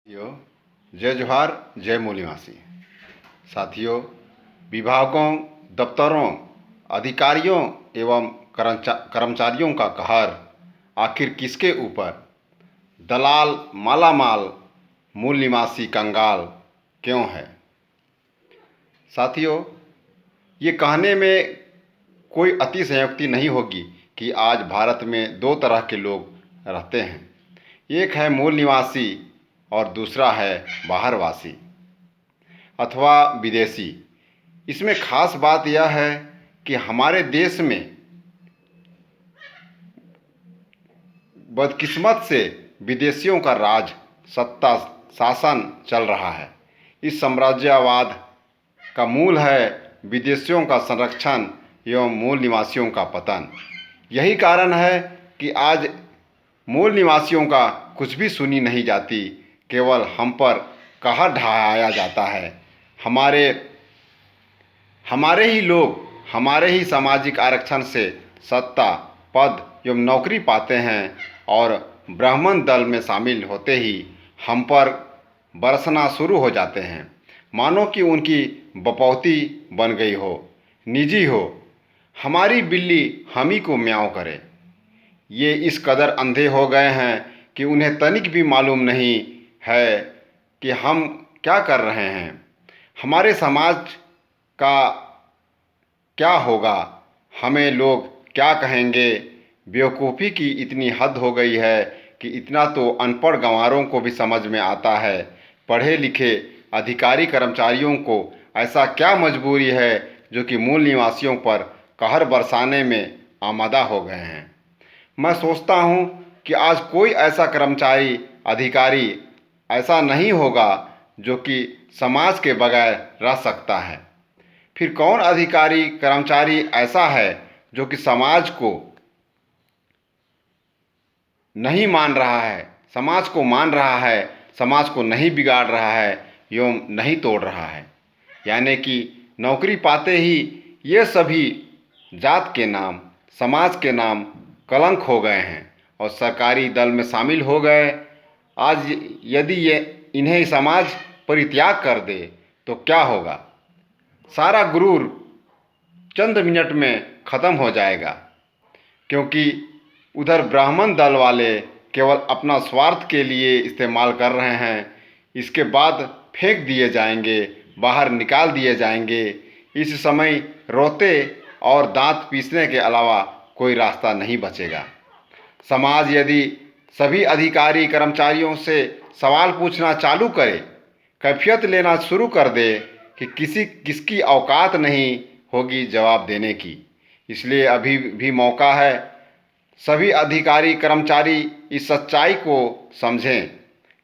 साथियों, जय जोहार, जय मूल निवासी। साथियों, विभागों, दफ्तरों, अधिकारियों एवं कर्मचारियों का कहर आखिर किसके ऊपर? दलाल मालामाल, मूल निवासी कंगाल क्यों है? साथियों, ये कहने में कोई अतिशयोक्ति नहीं होगी कि आज भारत में दो तरह के लोग रहते हैं। एक है मूल निवासी और दूसरा है बाहरवासी अथवा विदेशी। इसमें खास बात यह है कि हमारे देश में बदकिस्मत से विदेशियों का राज, सत्ता, शासन चल रहा है। इस साम्राज्यवाद का मूल है विदेशियों का संरक्षण एवं मूल निवासियों का पतन। यही कारण है कि आज मूल निवासियों का कुछ भी सुनी नहीं जाती, केवल हम पर कहर ढाया जाता है। हमारे ही लोग हमारे ही सामाजिक आरक्षण से सत्ता, पद एवं नौकरी पाते हैं और ब्राह्मण दल में शामिल होते ही हम पर बरसना शुरू हो जाते हैं, मानो कि उनकी बपौती बन गई हो, निजी हो। हमारी बिल्ली हम ही को म्याऊं करे। ये इस कदर अंधे हो गए हैं कि उन्हें तनिक भी मालूम नहीं है कि हम क्या कर रहे हैं। हमारे समाज का क्या होगा, हमें लोग क्या कहेंगे? बेवकूफ़ी की इतनी हद हो गई है कि इतना तो अनपढ़ गंवारों को भी समझ में आता है। पढ़े लिखे अधिकारी कर्मचारियों को ऐसा क्या मजबूरी है जो कि मूल निवासियों पर कहर बरसाने में आमादा हो गए हैं। मैं सोचता हूँ कि आज कोई ऐसा कर्मचारी, अधिकारी ऐसा नहीं होगा जो कि समाज के बगैर रह सकता है। फिर कौन अधिकारी, कर्मचारी ऐसा है जो कि समाज को नहीं मान रहा है, समाज को मान रहा है, समाज को नहीं बिगाड़ रहा है एवं नहीं तोड़ रहा है। यानी कि नौकरी पाते ही ये सभी जात के नाम, समाज के नाम कलंक हो गए हैं और सरकारी दल में शामिल हो गए। आज यदि ये इन्हें समाज परित्याग कर दे तो क्या होगा? सारा गुरूर चंद मिनट में ख़त्म हो जाएगा, क्योंकि उधर ब्राह्मण दल वाले केवल अपना स्वार्थ के लिए इस्तेमाल कर रहे हैं। इसके बाद फेंक दिए जाएंगे, बाहर निकाल दिए जाएंगे। इस समय रोते और दांत पीसने के अलावा कोई रास्ता नहीं बचेगा। समाज यदि सभी अधिकारी कर्मचारियों से सवाल पूछना चालू करे, कैफियत लेना शुरू कर दे कि किसकी औकात नहीं होगी जवाब देने की। इसलिए अभी भी मौका है। सभी अधिकारी कर्मचारी इस सच्चाई को समझें।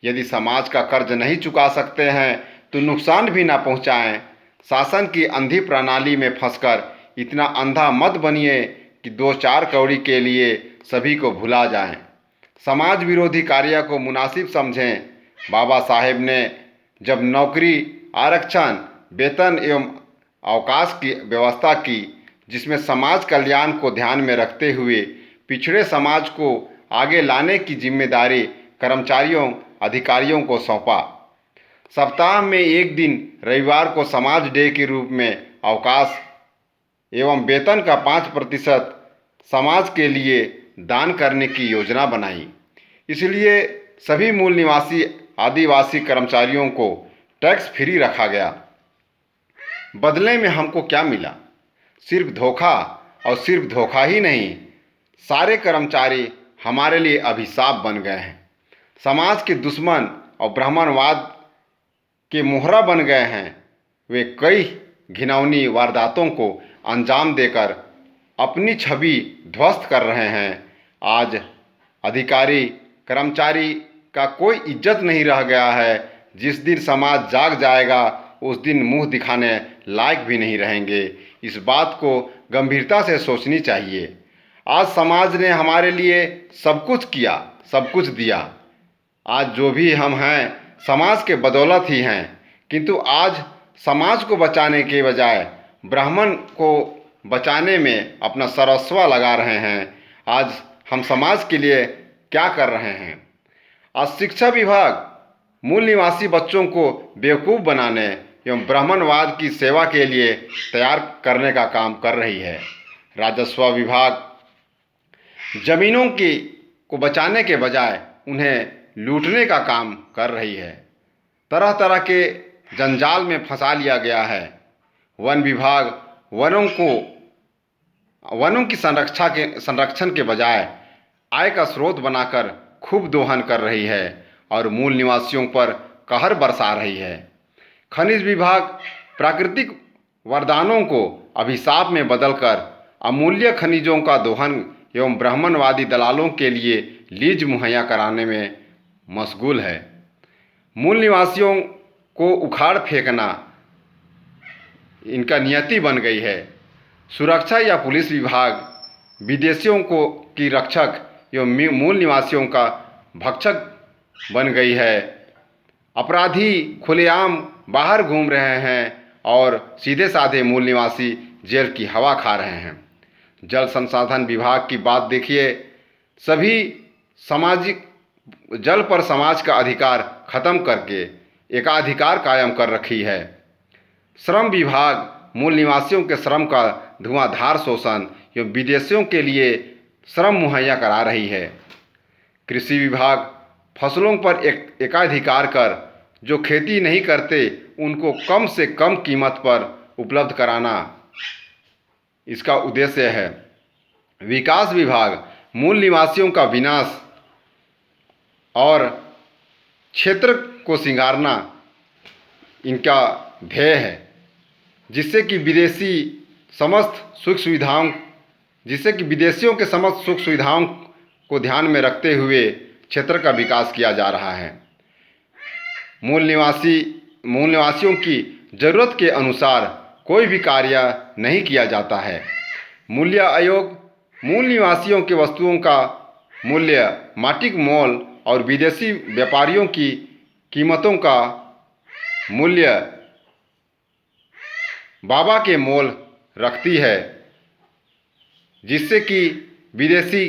यदि समाज का कर्ज नहीं चुका सकते हैं तो नुकसान भी ना पहुंचाएं। शासन की अंधी प्रणाली में फंसकर इतना अंधा मत बनिए कि दो चार कौड़ी के लिए सभी को भुला जाएं। समाज विरोधी कार्य को मुनासिब समझें। बाबा साहेब ने जब नौकरी, आरक्षण, वेतन एवं अवकाश की व्यवस्था की, जिसमें समाज कल्याण को ध्यान में रखते हुए पिछड़े समाज को आगे लाने की जिम्मेदारी कर्मचारियों, अधिकारियों को सौंपा। सप्ताह में एक दिन रविवार को समाज डे के रूप में अवकाश एवं वेतन का 5% समाज के लिए दान करने की योजना बनाई। इसलिए सभी मूल निवासी आदिवासी कर्मचारियों को टैक्स फ्री रखा गया। बदले में हमको क्या मिला? सिर्फ धोखा, और सिर्फ धोखा ही नहीं, सारे कर्मचारी हमारे लिए अभिशाप बन गए हैं। समाज के दुश्मन और ब्राह्मणवाद के मोहरा बन गए हैं। वे कई घिनौनी वारदातों को अंजाम देकर अपनी छवि ध्वस्त कर रहे हैं। आज अधिकारी कर्मचारी का कोई इज्जत नहीं रह गया है। जिस दिन समाज जाग जाएगा उस दिन मुंह दिखाने लायक भी नहीं रहेंगे। इस बात को गंभीरता से सोचनी चाहिए। आज समाज ने हमारे लिए सब कुछ किया, सब कुछ दिया। आज जो भी हम हैं समाज के बदौलत ही हैं, किंतु आज समाज को बचाने के बजाय ब्राह्मण को बचाने में अपना सर्वस्व लगा रहे हैं। आज हम समाज के लिए क्या कर रहे हैं? आज शिक्षा विभाग मूल निवासी बच्चों को बेवकूफ़ बनाने एवं ब्राह्मणवाद की सेवा के लिए तैयार करने का काम कर रही है। राजस्व विभाग जमीनों की को बचाने के बजाय उन्हें लूटने का काम कर रही है। तरह तरह के जंजाल में फंसा लिया गया है। वन विभाग वनों की संरक्षण के बजाय आय का स्रोत बनाकर खूब दोहन कर रही है और मूल निवासियों पर कहर बरसा रही है। खनिज विभाग प्राकृतिक वरदानों को अभिशाप में बदलकर अमूल्य खनिजों का दोहन एवं ब्राह्मणवादी दलालों के लिए लीज मुहैया कराने में मशगूल है। मूल निवासियों को उखाड़ फेंकना इनका नियति बन गई है। सुरक्षा या पुलिस विभाग विदेशियों की रक्षक एवं मूल निवासियों का भक्षक बन गई है। अपराधी खुलेआम बाहर घूम रहे हैं और सीधे साधे मूल निवासी जेल की हवा खा रहे हैं। जल संसाधन विभाग की बात देखिए, सभी सामाजिक जल पर समाज का अधिकार खत्म करके एकाधिकार कायम कर रखी है। श्रम विभाग मूल निवासियों के श्रम का धुआंधार शोषण एवं विदेशियों के लिए श्रम मुहैया करा रही है। कृषि विभाग फसलों पर एकाधिकार कर जो खेती नहीं करते उनको कम से कम कीमत पर उपलब्ध कराना इसका उद्देश्य है। विकास विभाग मूल निवासियों का विनाश और क्षेत्र को सिंगारना इनका ध्येय है, जिससे कि विदेशियों के समस्त सुख सुविधाओं को ध्यान में रखते हुए क्षेत्र का विकास किया जा रहा है। मूल निवासियों की ज़रूरत के अनुसार कोई भी कार्य नहीं किया जाता है। मूल्य आयोग मूल निवासियों के वस्तुओं का मूल्य माटिक मोल और विदेशी व्यापारियों की कीमतों का मूल्य बाबा के मोल रखती है, जिससे कि विदेशी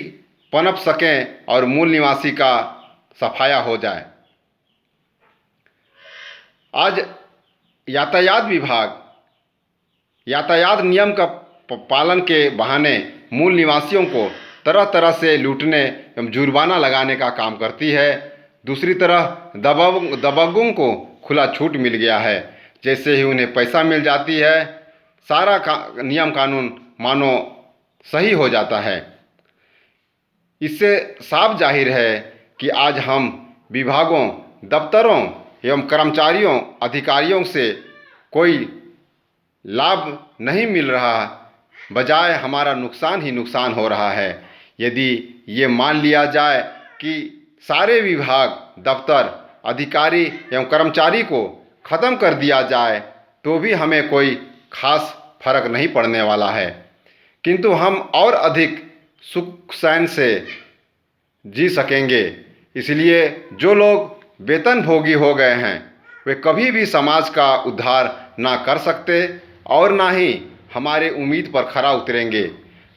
पनप सकें और मूल निवासी का सफाया हो जाए। आज यातायात विभाग यातायात नियम का पालन के बहाने मूल निवासियों को तरह तरह से लूटने एवं जुर्माना लगाने का काम करती है। दूसरी तरफ दबंगों को खुला छूट मिल गया है। जैसे ही उन्हें पैसा मिल जाती है, सारा नियम कानून मानो सही हो जाता है। इससे साफ जाहिर है कि आज हम विभागों, दफ्तरों एवं कर्मचारियों, अधिकारियों से कोई लाभ नहीं मिल रहा, बजाय हमारा नुकसान ही नुकसान हो रहा है। यदि ये मान लिया जाए कि सारे विभाग, दफ्तर, अधिकारी एवं कर्मचारी को ख़त्म कर दिया जाए तो भी हमें कोई खास फर्क नहीं पड़ने वाला है, किंतु हम और अधिक सुख चैन से जी सकेंगे। इसलिए जो लोग वेतन भोगी हो गए हैं वे कभी भी समाज का उद्धार ना कर सकते और ना ही हमारे उम्मीद पर खरा उतरेंगे।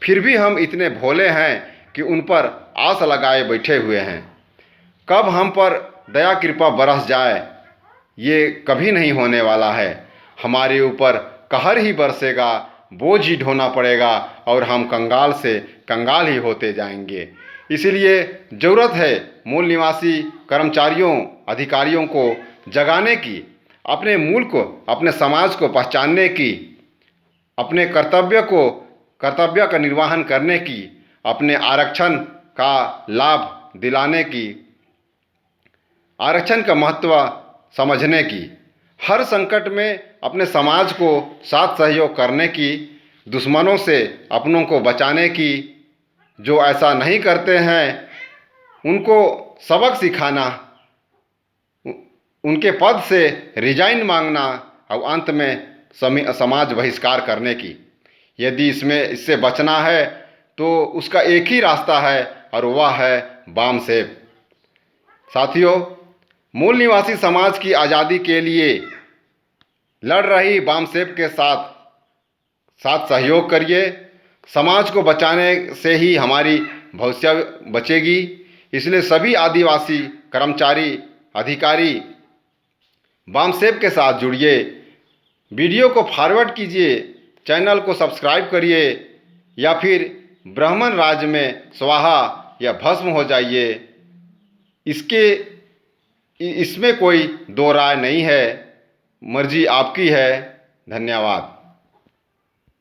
फिर भी हम इतने भोले हैं कि उन पर आस लगाए बैठे हुए हैं। कब हम पर दया कृपा बरस जाए ये कभी नहीं होने वाला है। हमारे ऊपर कहर ही बरसेगा, बोझ ही ढोना पड़ेगा और हम कंगाल से कंगाल ही होते जाएंगे। इसलिए ज़रूरत है मूल निवासी कर्मचारियों, अधिकारियों को जगाने की, अपने मूल को, अपने समाज को पहचानने की, अपने कर्तव्य का निर्वहन करने की, अपने आरक्षण का लाभ दिलाने की, आरक्षण का महत्व समझने की, हर संकट में अपने समाज को साथ सहयोग करने की, दुश्मनों से अपनों को बचाने की, जो ऐसा नहीं करते हैं उनको सबक सिखाना, उनके पद से रिजाइन मांगना और अंत में समाज बहिष्कार करने की। यदि इससे बचना है तो उसका एक ही रास्ता है और वह है बामसेफ। साथियों, मूल निवासी समाज की आज़ादी के लिए लड़ रही बामसेफ के साथ सहयोग करिए। समाज को बचाने से ही हमारी भविष्य बचेगी। इसलिए सभी आदिवासी कर्मचारी, अधिकारी वामसेब के साथ जुड़िए, वीडियो को फॉरवर्ड कीजिए, चैनल को सब्सक्राइब करिए या फिर ब्राह्मण राज्य में स्वाहा या भस्म हो जाइए। इसमें कोई दो राय नहीं है, मर्जी आपकी है। धन्यवाद।